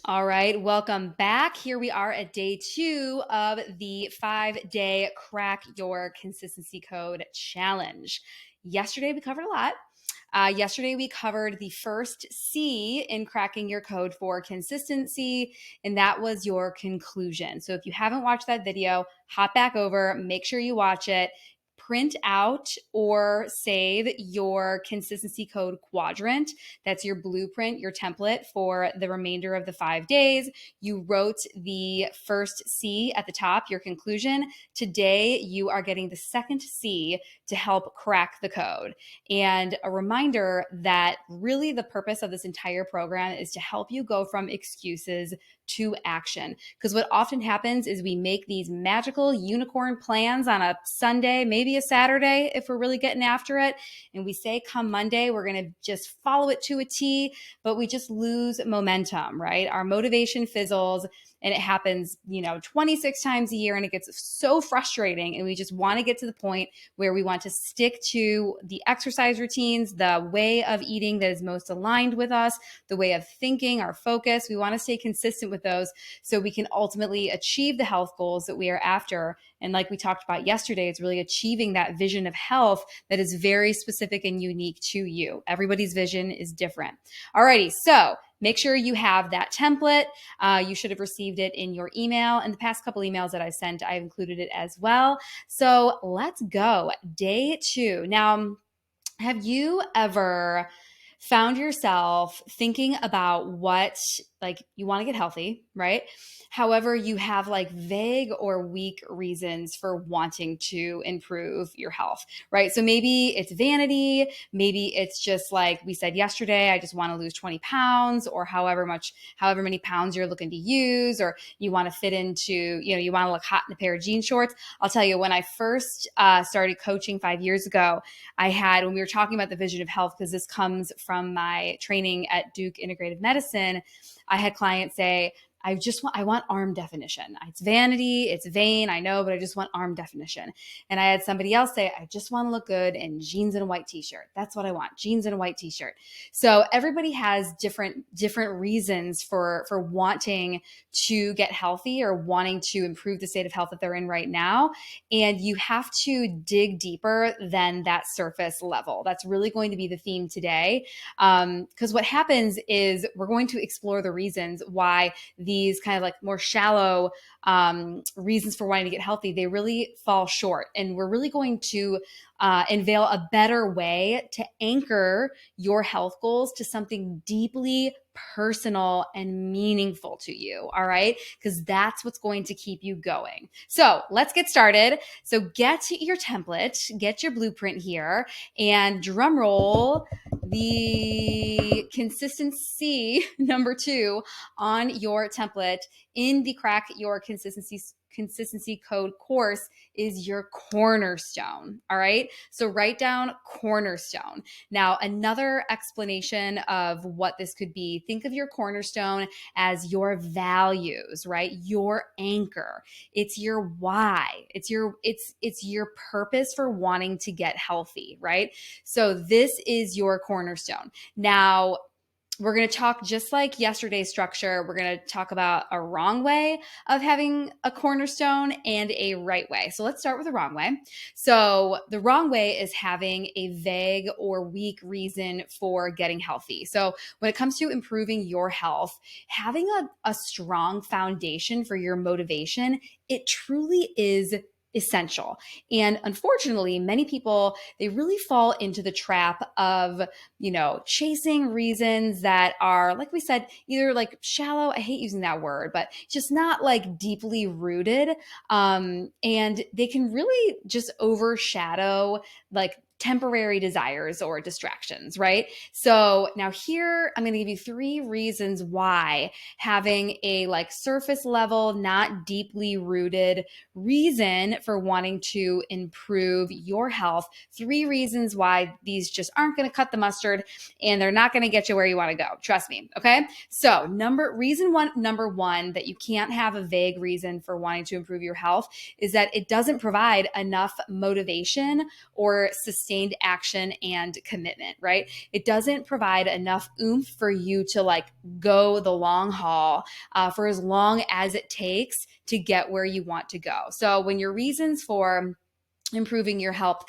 All right, welcome back. Here we are at day 2 of the 5-day Crack Your Consistency Code Challenge. Yesterday, we covered a lot. Yesterday, we covered the first C in cracking your code for consistency, and that was your conclusion. So if you haven't watched that video, hop back over, make sure you watch it. Print out or save your consistency code quadrant. That's your blueprint, your template for the remainder of the 5 days. You wrote the first C at the top, your conclusion. Today, you are getting the second C to help crack the code. And a reminder that really the purpose of this entire program is to help you go from excuses to action. Because what often happens is we make these magical unicorn plans on a Sunday, maybe a Saturday if we're really getting after it. And we say, come Monday, we're going to just follow it to a T, but we just lose momentum, right? Our motivation fizzles. And it happens, 26 times a year, and it gets so frustrating. And we just want to get to the point where we want to stick to the exercise routines, the way of eating that is most aligned with us, the way of thinking, our focus. We want to stay consistent with those so we can ultimately achieve the health goals that we are after. And like we talked about yesterday, it's really achieving that vision of health that is very specific and unique to you. Everybody's vision is different. Alrighty, so make sure you have that template. You should have received it in your email. And the past couple emails that I've sent, I've included it as well. So let's go. Day 2. Now, have you ever found yourself thinking about what, like, you want to get healthy, right? However, you have like vague or weak reasons for wanting to improve your health, right? So maybe it's vanity. Maybe it's just like we said yesterday, I just want to lose 20 pounds or however many pounds you're looking to use, or you want to fit into, you want to look hot in a pair of jean shorts. I'll tell you, when I first started coaching 5 years ago, when we were talking about the vision of health, because this comes from my training at Duke Integrative Medicine, I had clients say, I want arm definition. It's vanity, it's vain, I know, but I just want arm definition. And I had somebody else say, I just want to look good in jeans and a white t-shirt. That's what I want, jeans and a white t-shirt. So everybody has different reasons for wanting to get healthy or wanting to improve the state of health that they're in right now. And you have to dig deeper than that surface level. That's really going to be the theme today. Because what happens is we're going to explore the reasons why these kind of like more shallow reasons for wanting to get healthy, they really fall short. And we're really going to unveil a better way to anchor your health goals to something deeply personal and meaningful to you. All right. Because that's what's going to keep you going. So let's get started. So get your template, get your blueprint here, and drum roll, the consistency number 2 on your template in the Crack Your Consistency Code course is your cornerstone. All right. So write down cornerstone. Now, another explanation of what this could be, think of your cornerstone as your values, right? Your anchor. It's your why. It's your purpose for wanting to get healthy, right? So this is your cornerstone. Now, we're going to talk just like yesterday's structure. We're going to talk about a wrong way of having a cornerstone and a right way. So let's start with the wrong way. So the wrong way is having a vague or weak reason for getting healthy. So when it comes to improving your health, having a strong foundation for your motivation, it truly is essential. And unfortunately, many people, they really fall into the trap of, chasing reasons that are, like we said, either like shallow, I hate using that word, but just not like deeply rooted. And they can really just overshadow like temporary desires or distractions, right? So now here, I'm going to give you 3 reasons why having a like surface level, not deeply rooted reason for wanting to improve your health. 3 reasons why these just aren't going to cut the mustard and they're not going to get you where you want to go. Trust me. Okay. So number 1 that you can't have a vague reason for wanting to improve your health is that it doesn't provide enough motivation or sustained action and commitment, right? It doesn't provide enough oomph for you to like go the long haul for as long as it takes to get where you want to go. So when your reasons for improving your health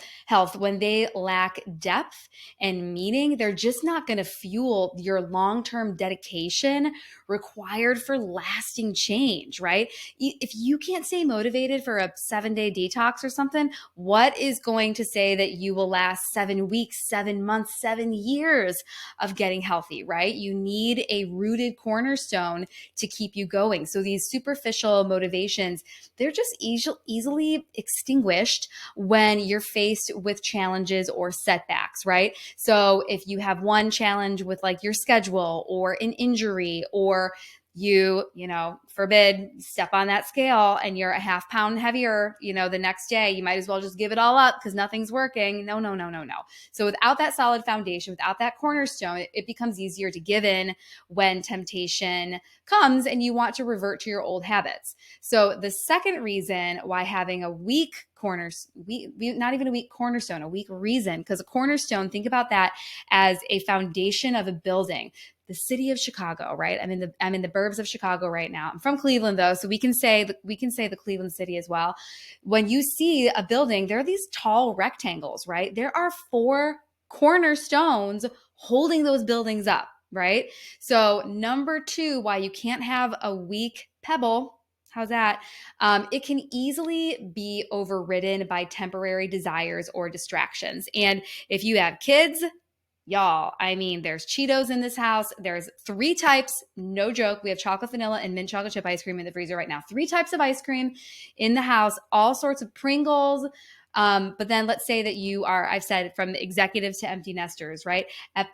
when they lack depth and meaning, they're just not going to fuel your long-term dedication required for lasting change, right? If you can't stay motivated for a 7-day detox or something, what is going to say that you will last 7 weeks, 7 months, 7 years of getting healthy, right? You need a rooted cornerstone to keep you going. So these superficial motivations, they're just easily extinguished when you're faced with challenges or setbacks, right? So if you have one challenge with like your schedule or an injury, or forbid, step on that scale and you're a half pound heavier, the next day, you might as well just give it all up because nothing's working. No, no, no, no, no. So without that solid foundation, without that cornerstone, it becomes easier to give in when temptation comes and you want to revert to your old habits. So the second reason why having a weak not even a weak cornerstone, a weak reason, because a cornerstone, think about that as a foundation of a building. The city of Chicago, right? I'm in the burbs of Chicago right now. I'm from Cleveland though, so we can say the Cleveland city as well. When you see a building, there are these tall rectangles, right? There are 4 cornerstones holding those buildings up, right? So number 2, why you can't have a weak pebble. How's that? It can easily be overridden by temporary desires or distractions. And if you have kids, y'all, there's Cheetos in this house. There's 3 types, no joke. We have chocolate vanilla and mint chocolate chip ice cream in the freezer right now. 3 types of ice cream in the house, all sorts of Pringles. But then let's say that you are, I've said, from the executives to empty nesters, right?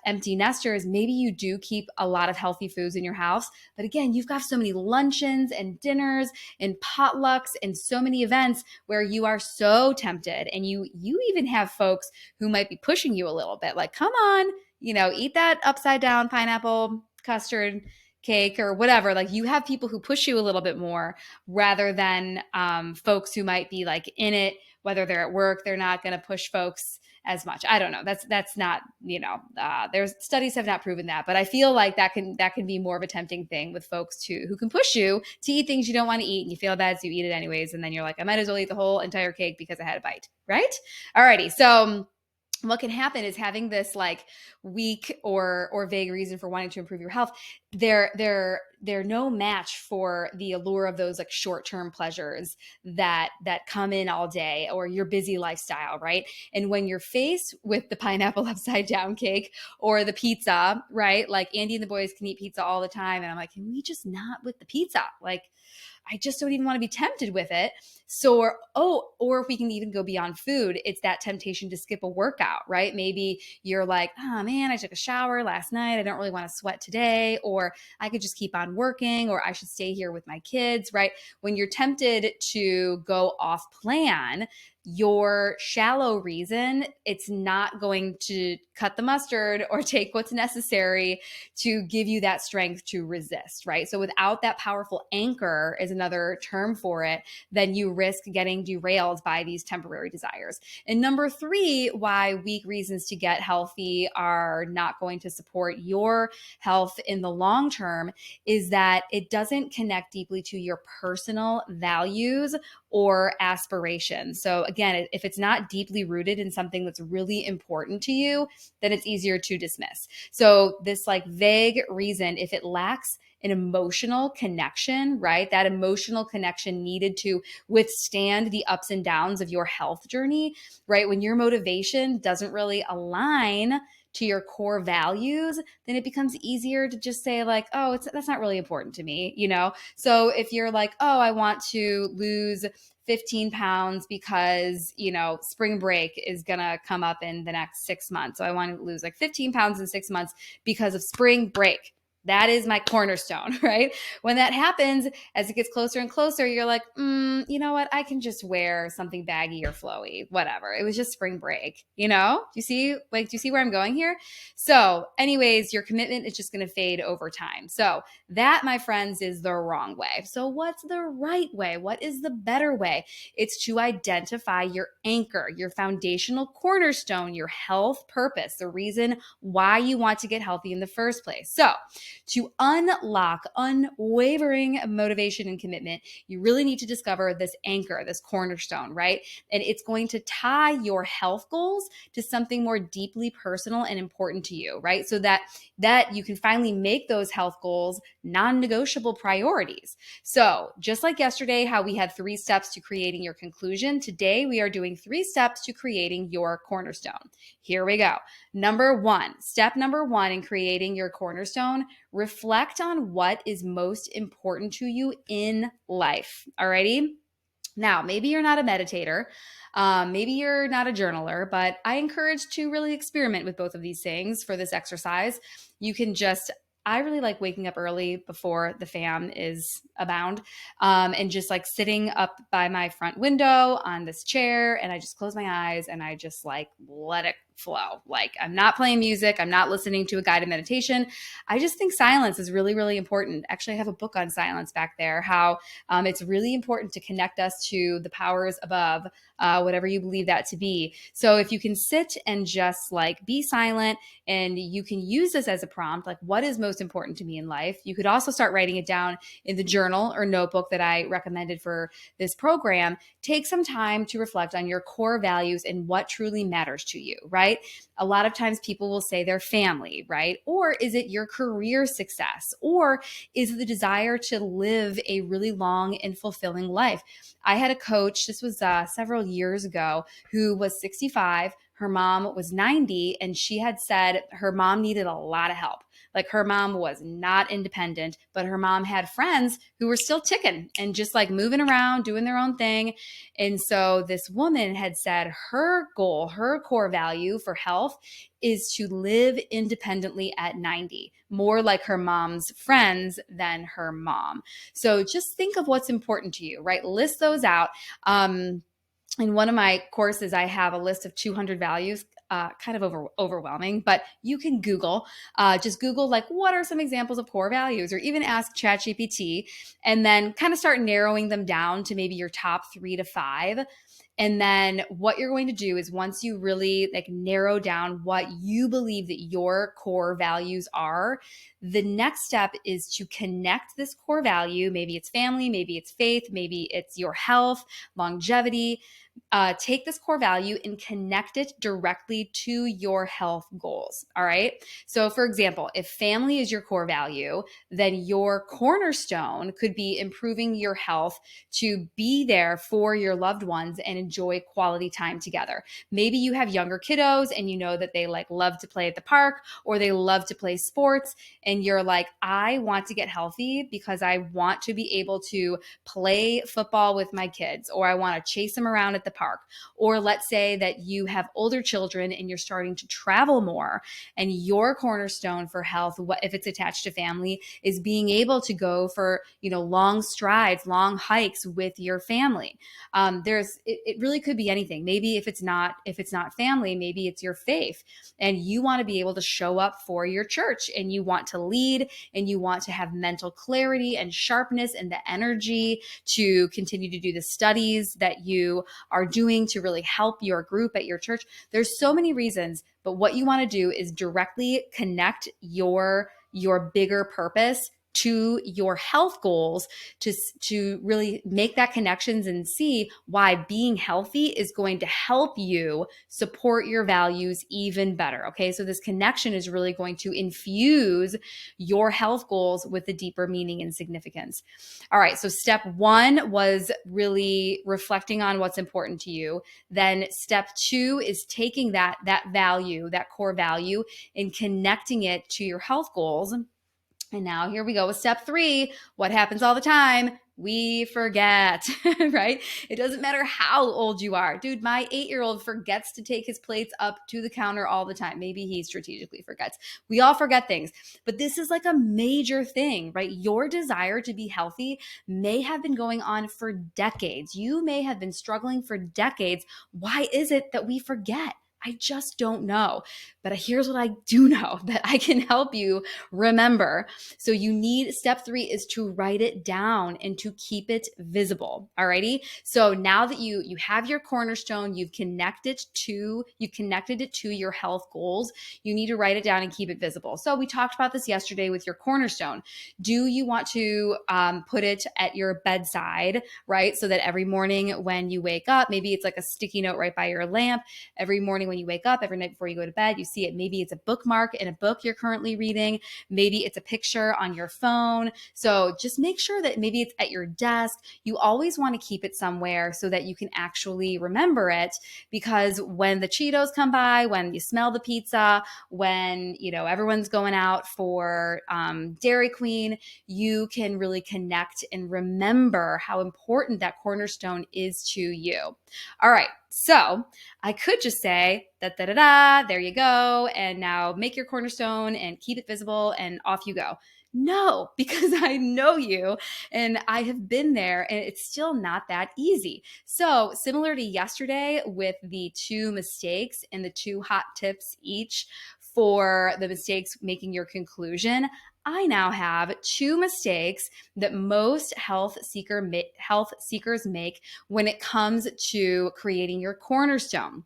Empty nesters, maybe you do keep a lot of healthy foods in your house. But again, you've got so many luncheons and dinners and potlucks and so many events where you are so tempted. And you even have folks who might be pushing you a little bit, like, come on, eat that upside down pineapple custard cake or whatever. Like, you have people who push you a little bit more rather than folks who might be like in it. Whether they're at work, they're not going to push folks as much. I don't know. That's not, there's studies have not proven that, but I feel like that can be more of a tempting thing with folks who can push you to eat things you don't want to eat, and you feel bad, so you eat it anyways. And then you're like, I might as well eat the whole entire cake because I had a bite, right? Alrighty. So what can happen is having this like weak or vague reason for wanting to improve your health, they're no match for the allure of those like short-term pleasures that come in all day, or your busy lifestyle, right? And when you're faced with the pineapple upside down cake or the pizza, right? Like Andy and the boys can eat pizza all the time, and I'm like, can we just not with the pizza? Like, I just don't even want to be tempted with it. So, or if we can even go beyond food, it's that temptation to skip a workout, right? Maybe you're like, oh man, I took a shower last night. I don't really want to sweat today, or I could just keep on working, or I should stay here with my kids, right? When you're tempted to go off plan, your shallow reason, it's not going to cut the mustard or take what's necessary to give you that strength to resist, right? So without that powerful anchor, is another term for it, then you risk getting derailed by these temporary desires. And number 3, why weak reasons to get healthy are not going to support your health in the long term is that it doesn't connect deeply to your personal values or aspirations. So again, if it's not deeply rooted in something that's really important to you, then it's easier to dismiss. So this like vague reason, if it lacks an emotional connection, right? That emotional connection needed to withstand the ups and downs of your health journey, right? When your motivation doesn't really align to your core values, then it becomes easier to just say like, oh, that's not really important to me, So if you're like, oh, I want to lose 15 pounds because, spring break is going to come up in the next 6 months. So I want to lose like 15 pounds in 6 months because of spring break. That is my cornerstone, right? When that happens, as it gets closer and closer, you're like, you know what? I can just wear something baggy or flowy, whatever. It was just spring break, you know? Do you see where I'm going here? So, anyways, your commitment is just going to fade over time. So, that, my friends, is the wrong way. So, what's the right way? What is the better way? It's to identify your anchor, your foundational cornerstone, your health purpose, the reason why you want to get healthy in the first place. So, to unlock unwavering motivation and commitment, you really need to discover this anchor, this cornerstone, right? And it's going to tie your health goals to something more deeply personal and important to you, right? So that you can finally make those health goals non-negotiable priorities. So, just like yesterday, how we had 3 steps to creating your conclusion, today we are doing 3 steps to creating your cornerstone. Here we go. Step number one in creating your cornerstone, reflect on what is most important to you in life. Alrighty? Now, maybe you're not a meditator, maybe you're not a journaler, but I encourage to really experiment with both of these things for this exercise. You can I really like waking up early before the fam is abound, and just like sitting up by my front window on this chair, and I just close my eyes and I just like let it flow. Like, I'm not playing music, I'm not listening to a guided meditation. I just think silence is really, really important. Actually, I have a book on silence back there, how it's really important to connect us to the powers above, whatever you believe that to be. So if you can sit and just like be silent, and you can use this as a prompt, like, what is most important to me in life? You could also start writing it down in the journal or notebook that I recommended for this program. Take some time to reflect on your core values and what truly matters to you, right? A lot of times people will say their family, right? Or is it your career success? Or is it the desire to live a really long and fulfilling life? I had a coach, this was several years ago, who was 65. Her mom was 90, and she had said her mom needed a lot of help. Like, her mom was not independent, but her mom had friends who were still ticking and just like moving around, doing their own thing. And so this woman had said her goal, her core value for health is to live independently at 90, more like her mom's friends than her mom. So just think of what's important to you, right? List those out. In one of my courses, I have a list of 200 values. Kind of overwhelming, but you can just Google, like, what are some examples of core values, or even ask ChatGPT, and then kind of start narrowing them down to maybe your top 3 to 5. And then what you're going to do is, once you really like narrow down what you believe that your core values are, the next step is to connect this core value. Maybe it's family, maybe it's faith, maybe it's your health, longevity. Take this core value and connect it directly to your health goals. All right. So, for example, if family is your core value, then your cornerstone could be improving your health to be there for your loved ones and enjoy quality time together. Maybe you have younger kiddos and you know that they like love to play at the park, or they love to play sports, and you're like, I want to get healthy because I want to be able to play football with my kids, or I want to chase them around at the park. Or let's say that you have older children and you're starting to travel more, and your cornerstone for health, if it's attached to family, is being able to go for, long strides, long hikes with your family. It really could be anything. Maybe if it's not family, maybe it's your faith, and you want to be able to show up for your church, and you want to lead, and you want to have mental clarity and sharpness and the energy to continue to do the studies that you are doing to really help your group at your church. There's so many reasons, but what you want to do is directly connect your bigger purpose to your health goals, to really make that connections and see why being healthy is going to help you support your values even better. Okay, so this connection is really going to infuse your health goals with a deeper meaning and significance. All right, so step 1 was really reflecting on what's important to you. Then step 2 is taking that value, that core value, and connecting it to your health goals. And now here we go with step 3. What happens all the time? We forget, right? It doesn't matter how old you are. Dude, my 8-year-old forgets to take his plates up to the counter all the time. Maybe he strategically forgets. We all forget things, but this is like a major thing, right? Your desire to be healthy may have been going on for decades. You may have been struggling for decades. Why is it that we forget? I just don't know. But here's what I do know that I can help you remember. So you need step 3 is to write it down and to keep it visible. Alrighty. So now that you have your cornerstone, you've connected it to your health goals, you need to write it down and keep it visible. So we talked about this yesterday with your cornerstone. Do you want to put it at your bedside, right? So that every morning when you wake up, maybe it's like a sticky note right by your lamp. Every morning when you wake up, every night before you go to bed, you see it. Maybe it's a bookmark in a book you're currently reading. Maybe it's a picture on your phone. So just make sure that maybe it's at your desk. You always want to keep it somewhere so that you can actually remember it, because when the Cheetos come by, when you smell the pizza, when everyone's going out for Dairy Queen, you can really connect and remember how important that cornerstone is to you. All right, so I could just say there you go, and now make your cornerstone and keep it visible and off you go. No, because I know you and I have been there, and it's still not that easy. So similar to yesterday with the 2 mistakes and the 2 hot tips each for the mistakes making your conclusion, I now have 2 mistakes that most health seekers make when it comes to creating your cornerstone.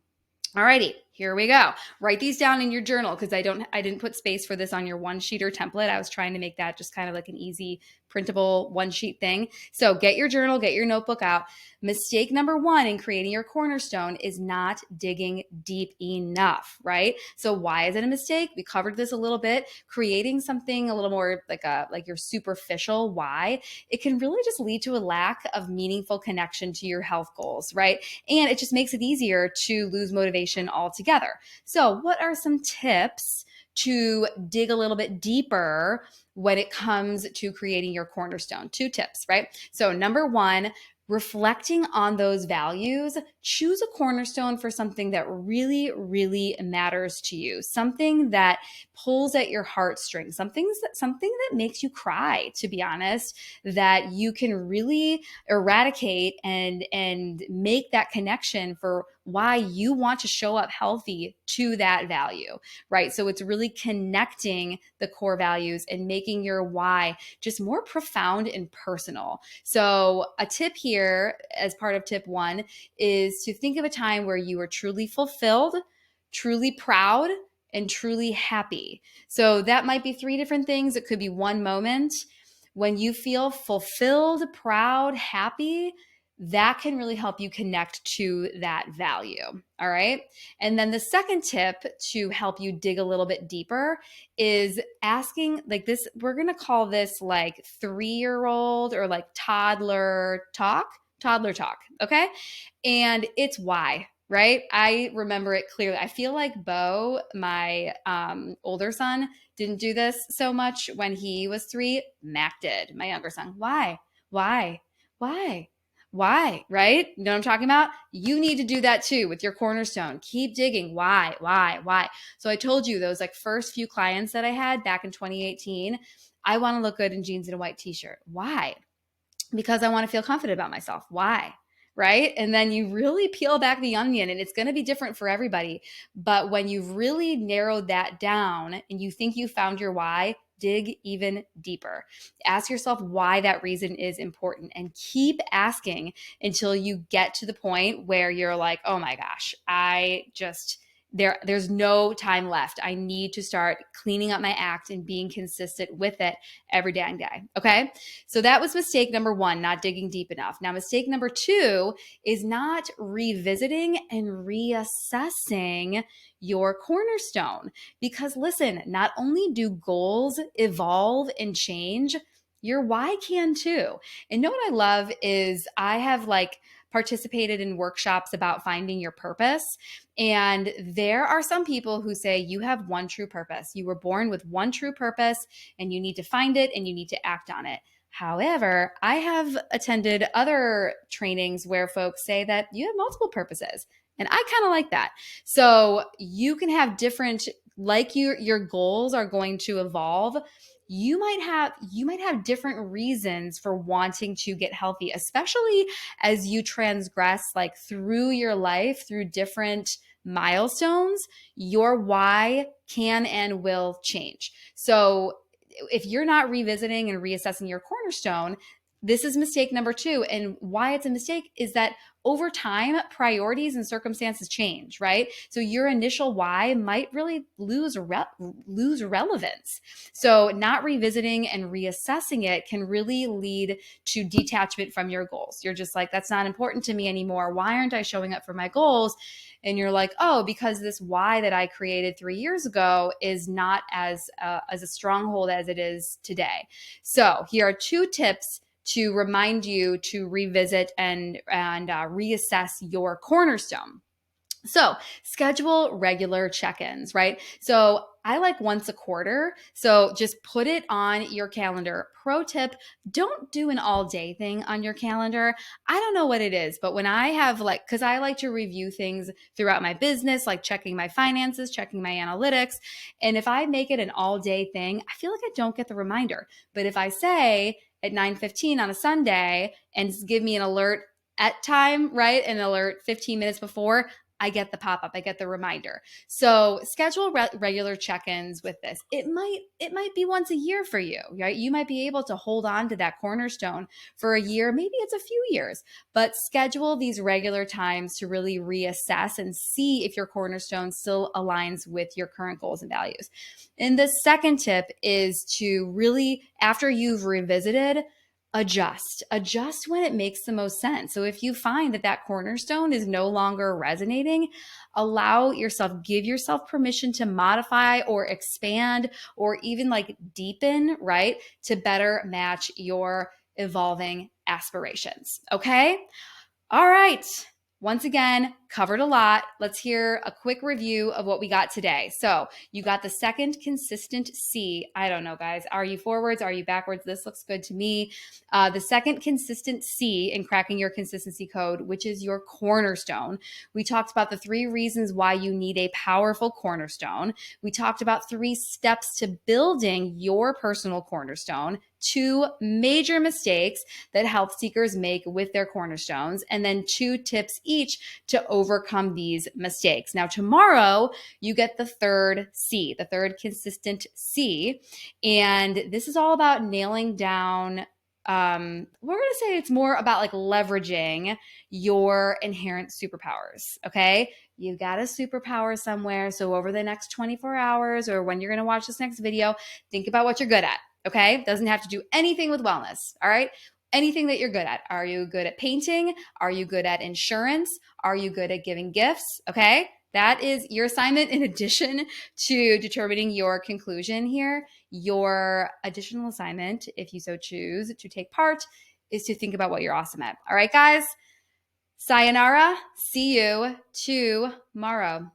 Alrighty, here we go. Write these down in your journal, because I didn't put space for this on your 1-sheeter template. I was trying to make that just kind of like an easy printable 1-sheet thing. So get your journal, get your notebook out. Mistake number 1 in creating your cornerstone is not digging deep enough, right? So why is it a mistake? We covered this a little bit. Creating something a little more like your superficial why, it can really just lead to a lack of meaningful connection to your health goals, right? And it just makes it easier to lose motivation altogether. So what are some tips to dig a little bit deeper when it comes to creating your cornerstone? 2 tips, right? So number 1, reflecting on those values, choose a cornerstone for something that really, really matters to you, something that pulls at your heartstrings, something that makes you cry, to be honest, that you can really eradicate and make that connection for why you want to show up healthy to that value, right? So it's really connecting the core values and making your why just more profound and personal. So a tip here as part of tip 1 is to think of a time where you were truly fulfilled, truly proud, and truly happy. So that might be 3 different things. It could be one moment when you feel fulfilled, proud, happy. That can really help you connect to that value. All right. And then the second tip to help you dig a little bit deeper is asking, like this, we're going to call this like 3-year-old or like toddler talk. Okay. And it's why, right? I remember it clearly. I feel like Bo, my older son, didn't do this so much when he was 3. Mac did, my younger son. Why? Why? Why? Why? Right? You know what I'm talking about? You need to do that too with your cornerstone. Keep digging. Why? Why? So I told you those like first few clients that I had back in 2018, I want to look good in jeans and a white t-shirt. Why? Because I want to feel confident about myself. Why? Right? And then you really peel back the onion, and it's going to be different for everybody. But when you've really narrowed that down and you think you found your why, dig even deeper. Ask yourself why that reason is important, and keep asking until you get to the point where you're like, oh my gosh, there's no time left. I need to start cleaning up my act and being consistent with it every dang day. Okay. So that was mistake number 1, not digging deep enough. Now, mistake number 2 is not revisiting and reassessing your cornerstone. Because listen, not only do goals evolve and change, your why can too. And know what I love is I have like participated in workshops about finding your purpose. And there are some people who say you have one true purpose. You were born with one true purpose and you need to find it and you need to act on it. However, I have attended other trainings where folks say that you have multiple purposes. And I kind of like that. So you can have different, like your goals are going to evolve. You might have different reasons for wanting to get healthy, especially as you transgress like through your life, through different milestones. Your why can and will change. So if you're not revisiting and reassessing your cornerstone, this is mistake number 2. And why it's a mistake is that over time, priorities and circumstances change, right? So your initial why might really lose relevance. So not revisiting and reassessing it can really lead to detachment from your goals. You're just like, that's not important to me anymore. Why aren't I showing up for my goals? And you're like, oh, because this why that I created 3 years ago is not as a stronghold as it is today. So here are 2 tips to remind you to revisit and reassess your cornerstone. So schedule regular check-ins, right? So I like once a quarter. So just put it on your calendar. Pro tip, don't do an all day thing on your calendar. I don't know what it is, but when I have because I like to review things throughout my business, like checking my finances, checking my analytics. And if I make it an all day thing, I feel like I don't get the reminder. But if I say at 9:15 on a Sunday and give me an alert at time, right? An alert 15 minutes before, I get the pop-up, I get the reminder. So schedule regular check-ins with this. It might be once a year for you, right? You might be able to hold on to that cornerstone for a year, maybe it's a few years, but schedule these regular times to really reassess and see if your cornerstone still aligns with your current goals and values. And the second tip is to really, after you've revisited, adjust when it makes the most sense. So if you find that cornerstone is no longer resonating, give yourself permission to modify or expand or even deepen, right? To better match your evolving aspirations. Okay. All right. Once again, covered a lot. Let's hear a quick review of what we got today. So you got the second consistent C. I don't know, guys. Are you forwards? Are you backwards? This looks good to me. The second consistent C in cracking your consistency code, which is your cornerstone. We talked about the 3 reasons why you need a powerful cornerstone. We talked about 3 steps to building your personal cornerstone, 2 major mistakes that health seekers make with their cornerstones, and then 2 tips each to overcome these mistakes. Now, tomorrow, you get the third C, the third consistent C. And this is all about nailing down. We're going to say it's more about leveraging your inherent superpowers. Okay. You got a superpower somewhere. So over the next 24 hours or when you're going to watch this next video, think about what you're good at. Okay. Doesn't have to do anything with wellness. All right. Anything that you're good at. Are you good at painting? Are you good at insurance? Are you good at giving gifts? Okay. That is your assignment in addition to determining your conclusion here. Your additional assignment, if you so choose to take part, is to think about what you're awesome at. All right, guys. Sayonara. See you tomorrow.